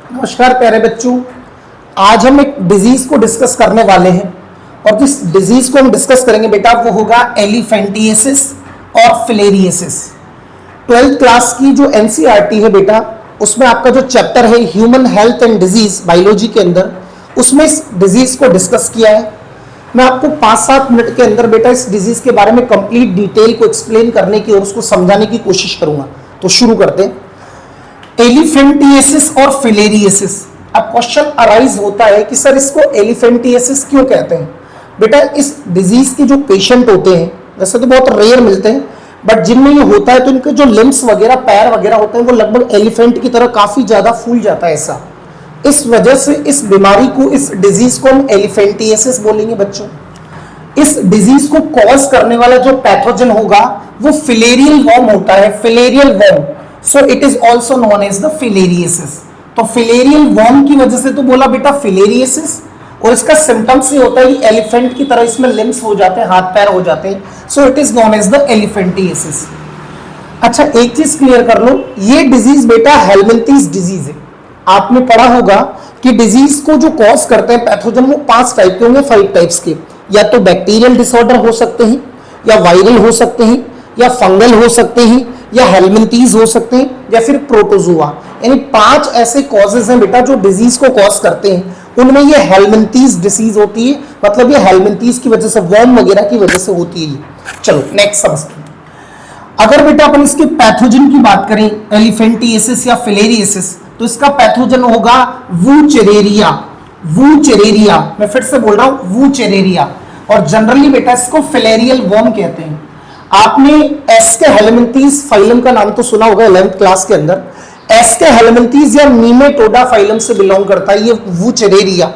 नमस्कार प्यारे बच्चों, आज हम एक डिजीज को डिस्कस करने वाले हैं और जिस डिजीज को हम डिस्कस करेंगे बेटा वो होगा एलिफेंटिएसिस और फिलेरिएसिस। 12th क्लास की जो एनसीईआरटी है बेटा, उसमें आपका जो चैप्टर है human health and disease biology के अंदर, उसमें इस डिजीज को डिस्कस किया है। मैं आपको 5-7 मिनट के अंदर बेटा इस डिजीज के बारे में कंप्लीट डिटेल को एक्सप्लेन करने की और उसको समझाने की कोशिश करूंगा। तो शुरू करते हैं। एलिफेंटिएसिस और फिलेरिएसिस। अब क्वेश्चन अराइज होता है कि सर इसको एलिफेंटिएसिस क्यों कहते हैं। बेटा इस डिजीज के जो पेशेंट होते हैं, वैसे तो बहुत रेयर मिलते हैं, बट जिनमें ये होता है तो इनके जो लिम्स वगैरह, पैर वगैरह होते हैं, वो लगभग एलिफेंट की तरह काफी ज्यादा फूल जाता है ऐसा। इस वजह से इस बीमारी को, इस डिजीज को हम एलिफेंटिएसिस बोलेंगे बच्चों। इस डिजीज को कॉज करने वाला जो पैथोजन होगा वो फिलेरियल वर्म होता है, filarial worm. So it is also known as the filariasis. तो फिलेरियल वर्म की वजह से तो बोला बेटा फिलेरिएसिस, और इसका सिम्टम्स ये होता है कि एलिफेंट की तरह इसमें लिम्स हो जाते हैं, हाथ पैर हो जाते हैं। So it is known as the elephantiasis. अच्छा, एक चीज क्लियर कर लो, ये डिजीज बेटा हेलमिंथीज डिजीज है। आपने पढ़ा होगा कि डिजीज को जो कॉज करते हैं पैथोजन, वो 5 टाइप के होंगे, 5 टाइप्स के। या तो बैक्टीरियल डिसऑर्डर हो सकते हैं, या वायरल हो सकते हैं, या फंगल हो सकते हैं, या हेलमिंथीज हो सकते हैं, या फिर प्रोटोजुआ। यानी 5 ऐसे कॉजेज हैं बेटा जो डिजीज को कॉज करते हैं। उनमें ये हेलमिंथीज डिसीज होती है, मतलब ये हेलमिंथीज की वजह से, वर्म वगैरह की वजह से होती है। चलो नेक्स्ट समझते हैं। अगर बेटा अपन इसके पैथोजन की बात करें, एलिफेंटिएसिस या फिलेरिएसिस, तो इसका पैथोजन होगा वूचेरेरिया। वूचेरेरिया, मैं फिर से बोल रहा हूं वूचेरेरिया। और जनरली बेटा इसको फिलेरियल वर्म कहते हैं। आपने एस्के हेलमिंथीज फाइलम का नाम तो सुना होगा 11th क्लास के अंदर। एस्के हेलमिंथीज या नीमेटोडा फाइलम से बिलोंग करता है ये वूचेरेरिया।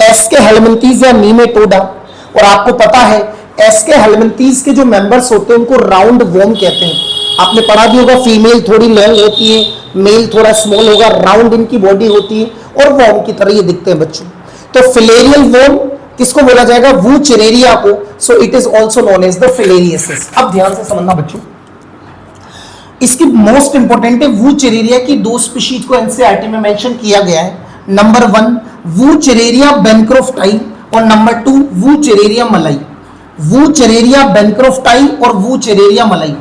एस्के हेलमिंथीज या नीमेटोडा। और आपको पता है एस्के हेलमिंथीज के जो मेंबर्स होते हैं उनको राउंड वर्म कहते हैं। आपने पढ़ा भी होगा, फीमेल थोड़ी लॉन्ग होती है, मेल थोड़ा स्मॉल होगा, राउंड इनकी बॉडी होती है और वर्म की तरह ये दिखते हैं बच्चों। तो फिलेरियल वर्म किसको बोला जाएगा? वूचेरेरिया को। So it is also known as the filariasis. अब ध्यान से समझना बच्चों, इसकी मोस्ट इंपोर्टेंट है वूचेरेरिया की 2 स्पीशीज को एनसीईआरटी में मेंशन किया गया है। नंबर 1 वूचेरेरिया बेनक्रोफ्टाई और नंबर 2 वूचेरेरिया मलाई। वूचेरेरिया बेनक्रोफ्टाई और वूचेरेरिया मलाई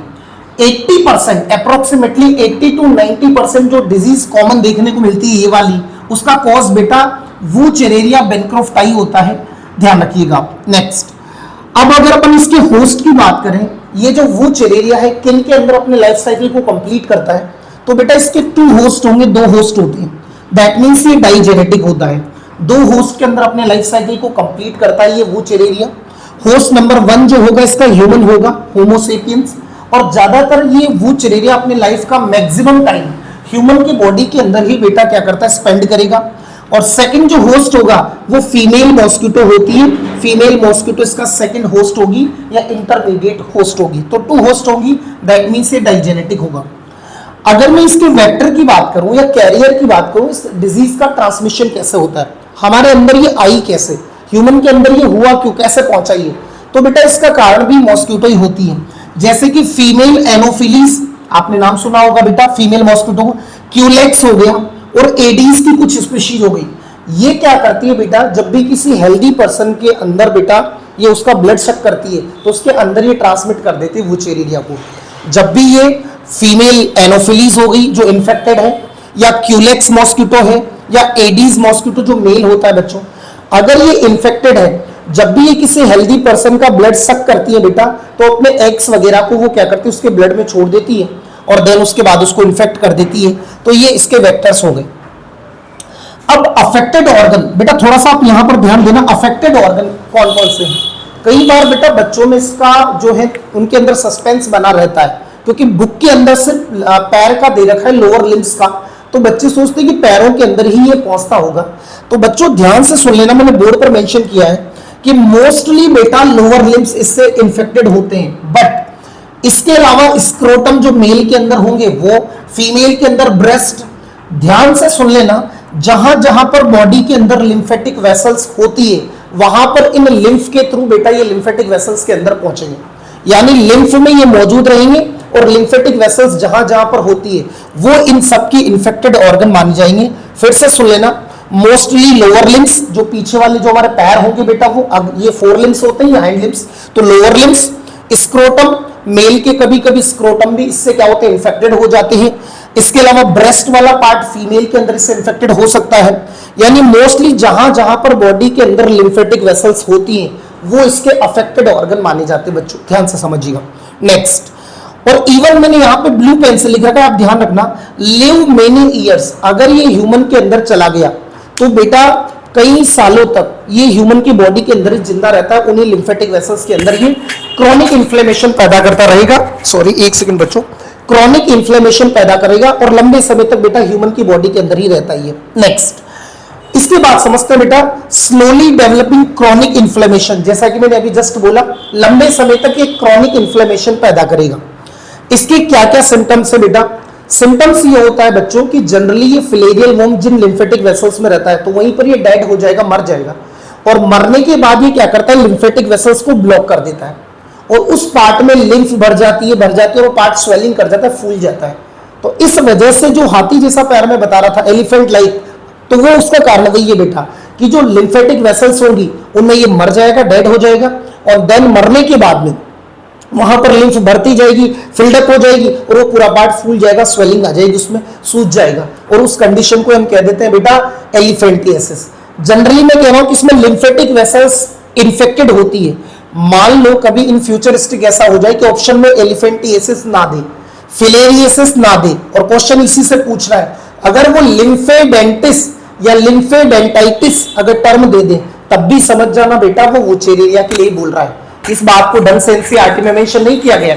80%, अप्रोक्सीमेटली 80 to 90% जो डिजीज कॉमन देखने को मिलती है ये वाली, उसका कॉज बेटा वूचेरेरिया बेनक्रोफ्टाई होता है। ध्यान रखिएगा। नेक्स्ट, अब अगर अपन इसके होस्ट की बात करें, ये जो वूचेरेरिया है किन के अंदर अपने लाइफ साइकिल को कंप्लीट करता है, तो बेटा इसके 2 होस्ट होंगे, 2 होस्ट होते हैं। दैट मींस ये डाइजेनेटिक होता है। 2 होस्ट के अंदर अपने लाइफ साइकिल को कंप्लीट करता है ये वूचेरेरिया। होस्ट नंबर 1 जो होगा इसका ह्यूमन होगा, होमो सेपियंस। और ज्यादातर ये वूचेरेरिया अपने लाइफ का मैक्सिमम टाइम ह्यूमन की बॉडी के अंदर ही बेटा क्या करता है, स्पेंड करेगा। और सेकंड जो होस्ट होगा वो फीमेल मॉस्किटो होती है। फीमेल मॉस्किटो इसका सेकंड होस्ट होगी या इंटरमीडिएट होस्ट होगी। तो 2 होस्ट होगी, दैट मींस ये डाइजेनेटिक होगा। अगर मैं इसके वेक्टर की बात करूं या कैरियर की बात करूं, इस डिजीज का ट्रांसमिशन कैसे होता है, हमारे अंदर ये आई कैसे, ह्यूमन के अंदर ये हुआ क्यों, कैसे पहुंचा ये, तो बेटा इसका कारण भी मॉस्किटो ही होती है। जैसे कि फीमेल एनोफिलीज, आपने नाम सुना होगा बेटा, फीमेल मॉस्किटो, क्यूलेक्स हो गया, और एडीज की कुछ स्पीशीज हो गई। ये क्या करती है बेटा, जब भी किसी हेल्दी पर्सन के अंदर बेटा ये उसका ब्लड शक करती है तो उसके अंदर ये ट्रांसमिट कर देती है वूचेरेरिया को। जब भी ये फीमेल एनोफिलीज हो गई जो इन्फेक्टेड है, या क्यूलेक्स मॉस्किटो है, या एडीज मॉस्किटो जो मेल होता है बच्चों, अगर ये इन्फेक्टेड है, जब भी ये किसी हेल्दी पर्सन का ब्लड सक करती है बेटा, तो अपने एग्स वगैरह को वो क्या करती है, उसके ब्लड में छोड़ देती है और देन उसके बाद उसको इन्फेक्ट कर देती है। तो ये इसके वेक्टर्स हो गए। अब अफेक्टेड ऑर्गन, बेटा थोड़ा सा आप यहां पर ध्यान देना, अफेक्टेड ऑर्गन कौन कौन से हैं। कई बार बेटा बच्चों में इसका जो है उनके अंदर सस्पेंस बना रहता है, क्योंकि बुक के अंदर से पैर का दे रखा है, लोअर लिम्स का, तो बच्चे सोचते हैं कि पैरों के अंदर ही ये पहुंचता होगा। तो बच्चों ध्यान से सुन लेना, मैंने बोर्ड पर मेंशन किया है कि मोस्टली बेटा लोअर लिम्स इससे इन्फेक्टेड होते हैं, बट इसके अलावा स्क्रोटम जो मेल के अंदर होंगे वो, फीमेल के अंदर ब्रेस्ट। ध्यान से सुन लेना, जहां जहां पर बॉडी के अंदर लिम्फेटिक वेसल्स होती है वहां पर इन लिम्फ के थ्रू बेटा ये लिम्फेटिक वेसल्स के अंदर पहुंचेंगे, यानी लिम्फ में ये मौजूद रहेंगे और लिम्फेटिक वेसल्स जहां जहां पर होती है वो इन सब की इन्फेक्टेड ऑर्गन माने जाएंगे। फिर से सुन लेना, मोस्टली लोअर लिम्स, जो पीछे वाले जो हमारे पैर होंगे बेटा, वो अब ये फोर लिम्स होते हैं, हाइंड लिम्स, तो लोअर लिम्स, स्क्रोटम, मेल के कभी कभी स्क्रोटम भी इससे क्या होते हैं, इन्फेक्टेड हो जाते हैं। इसके अलावा ब्रेस्ट वाला पार्ट फीमेल के अंदर इससे इन्फेक्टेड हो सकता है। यानी मोस्टली जहां जहां पर बॉडी के अंदर लिम्फेटिक वेसल्स होती हैं वो इसके अफेक्टेड ऑर्गन माने जाते हैं। बच्चों ध्यान से समझिएगा। नेक्स्ट, और इवन मैंने यहां पे ब्लू पेन से लिख रखा है, आप ध्यान रखना, लिव मेनी ईयर्स, अगर ये ह्यूमन के अंदर चला गया तो बेटा कई सालों तक ये ह्यूमन की बॉडी के अंदर जिंदा रहता है, उन्हीं लिम्फेटिक वेसल्स के अंदर ये क्रॉनिक इन्फ्लेमेशन पैदा करता रहेगा। सॉरी एक सेकंड बच्चों, क्रॉनिक इन्फ्लेमेशन पैदा करेगा और लंबे समय तक बेटा ह्यूमन की बॉडी के अंदर ही रहता है ये। नेक्स्ट, इसके बाद समझते हैं बेटा स्लोली डेवलपिंग क्रॉनिक इन्फ्लेमेशन, जैसा कि मैंने अभी जस्ट बोला, लंबे समय तक ये क्रॉनिक इन्फ्लेमेशन पैदा करेगा। इसके क्या क्या सिम्टम्स है बेटा? सिम्टम्स ये होता है बच्चों कि जनरली ये फिलेरियल वोम जिन लिम्फेटिक वेसल्स में रहता है तो वहीं पर ये डेड हो जाएगा, मर जाएगा, और मरने के बाद ये क्या करता है, लिम्फेटिक वेसल्स को ब्लॉक कर देता है और उस पार्ट में लिम्फ भर जाती है और वो पार्ट स्वेलिंग कर जाता है, फूल जाता है। तो इस वजह से जो हाथी जैसा पैर में बता रहा था, एलिफेंट लाइक, तो वो उसका कारण वही है बेटा कि जो लिम्फेटिक वेसल्स होंगी उनमें ये मर जाएगा, डेड हो जाएगा, और देन मरने के बाद में वहां पर लिम्फ भरती जाएगी, फिल्डअप हो जाएगी और वो पूरा पार्ट फूल जाएगा, स्वेलिंग आ जाएगी, उसमें सूज जाएगा, और उस कंडीशन को हम कह देते हैं बेटा एलिफेंटियासिस। जनरली मैं कह रहा हूं कि इसमें लिम्फेटिक वेसल्स इन्फेक्टेड होती है। मान लो कभी इन फ्यूचरिस्टिक ऐसा हो जाए कि ऑप्शन में एलिफेंटियासिस ना दे, फिलेरियासिस ना दे, और क्वेश्चन इसी से पूछ रहा है, अगर वो लिम्फेडेंटिस या लिम्फेडेंटाइटिस अगर टर्म दे दे तब भी समझ जाना बेटा वो वुचेरेरिया के लिए बोल रहा है। इस बात को ढंग से एनसीईआरटी में मेंशन नहीं किया गया,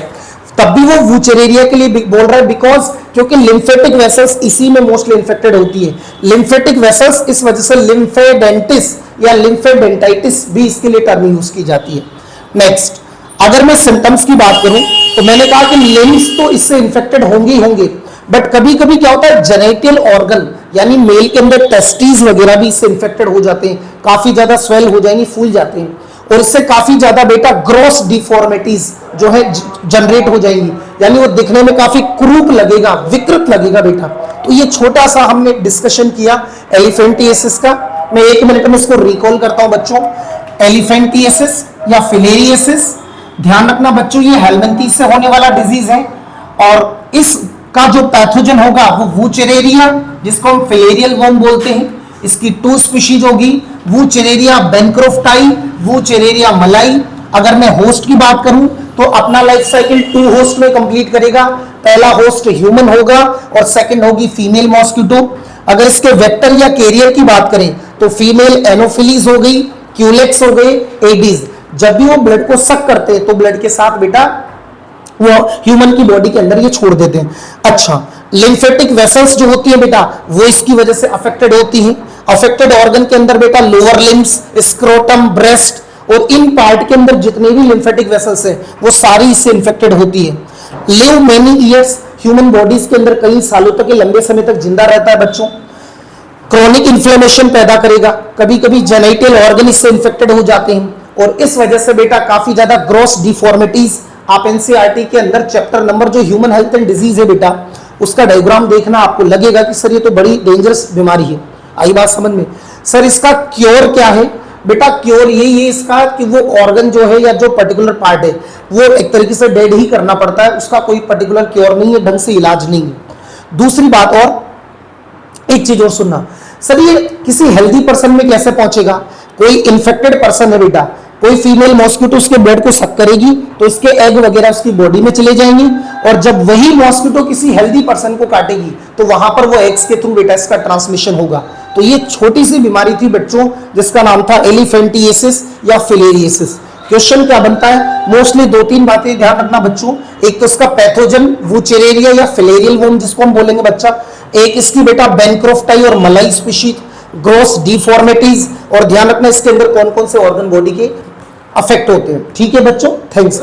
तब भी वो वुचेरेरिया के लिए बोल रहा है, बिकॉज क्योंकि लिम्फेटिक वेसल्स इसी में मोस्टली इन्फेक्टेड होती है। लिम्फेटिक वेसल्स, इस वजह से लिम्फेडेंटिस या लिम्फेडेंटाइटिस भी इसके लिए टर्म यूज की जाती है। नेक्स्ट, अगर मैं सिम्टम्स की बात करूं तो मैंने कहा कि लिम्स तो इससे इन्फेक्टेड होंगे ही होंगे, बट कभी कभी क्या होता है, जेनेटियल ऑर्गन यानी मेल के अंदर टेस्टिस वगैरह भी इससे इन्फेक्टेड हो जाते हैं, काफी ज्यादा स्वेल हो जाएंगे, फूल जाते हैं, और इससे काफी ज्यादा बेटा ग्रॉस डिफॉर्मिटीज जो है जनरेट हो जाएंगी, यानी वो दिखने में काफी क्रूप लगेगा, विकृत लगेगा बेटा। तो ये छोटा सा हमने डिस्कशन किया एलिफेंटियासिस का। मैं 1 मिनट में इसको रिकॉल करता हूं बच्चों। एलिफेंटियासिस या फिलेरियासिस, ध्यान रखना बच्चों, ये हेलमिंथीज से होने वाला डिजीज है, और इसका जो पैथोजन होगा वो वुचेरेरिया, जिसको हम फिलेरियल वोम बोलते हैं, इसकी 2 स्पीशीज होगी, वुचेरेरिया बेनक्रोफ्टाई, वुचेरेरिया मलाई। अगर मैं होस्ट की बात करूं तो अपना लाइफ साइकिल 2 होस्ट में कंप्लीट करेगा। पहला होस्ट ह्यूमन होगा और सेकंड होगी फीमेल मॉस्किटो। अगर इसके वेक्टर या कैरियर की बात करें तो फीमेल एनोफिलीज हो गई, क्यूलेक्स हो गए, एडीज। जब भी वो ब्लड को सक करते हैं तो ब्लड के साथ बेटा वो ह्यूमन की बॉडी के अंदर ये छोड़ देते हैं। अच्छा, लिम्फेटिक वेसल्स जो होती है बेटा वो इसकी वजह से अफेक्टेड होती हैं। अफेक्टेड ऑर्गन के अंदर बेटा लोअर लिम्स, स्क्रोटम, ब्रेस्ट, और इन पार्ट के अंदर जितने भी लिम्फेटिक वेसल्स है वो सारी इससे इन्फेक्टेड होती है। Live many years, human bodies के अंदर कई सालों तक, लंबे समय तक जिंदा रहता है बच्चों। क्रॉनिक इन्फ्लेमेशन पैदा करेगा, कभी कभी जेनेटियल ऑर्गन इससे इन्फेक्टेड हो जाते हैं, और इस वजह से बेटा काफी ज्यादा ग्रॉस डिफॉर्मिटीज। आप एनसीईआरटी के अंदर चैप्टर नंबर जो ह्यूमन हेल्थ एंड डिजीज है बेटा उसका डायग्राम देखना, आपको लगेगा कि सर ये तो बड़ी डेंजरस बीमारी है। आई बात समझ में? सर इसका क्योर क्या है बेटा? क्योर यही है इसका कि वो ऑर्गन जो है या जो पर्टिकुलर पार्ट है वो एक तरीके से डेड ही करना पड़ता है, उसका कोई पर्टिकुलर क्योर नहीं है, ढंग से इलाज नहीं है। दूसरी बात, और एक चीज और सुनना, सर ये किसी हेल्दी पर्सन में कैसे पहुंचेगा? कोई इन्फेक्टेड पर्सन है बेटा, कोई फीमेल मॉस्किटो उसके ब्लड को सक करेगी तो इसके एग वगैरह उसकी बॉडी में चले जाएंगे, और जब वही मॉस्किटो किसी हेल्दी पर्सन को काटेगी तो वहां पर वो एग्स के थ्रू बेटा इसका ट्रांसमिशन होगा। तो ये छोटी सी बीमारी थी बच्चों जिसका नाम था एलिफेंटियासिस या फिलेरियासिस। क्वेश्चन क्या बनता है? मोस्टली 2-3 बातें ध्यान रखना बच्चों। एक तो इसका पैथोजन वुचेरेरिया या फिलेरियल वोम जिसको हम बोलेंगे बच्चा, एक इसकी बेटा बेनक्रोफ्टाई और मलाई स्पीशीज, ग्रॉस डिफॉर्मिटीज, और ध्यान रखना इसके अंदर कौन कौन से ऑर्गन बॉडी के अफेक्ट होते हैं। ठीक है बच्चों, थैंक्स।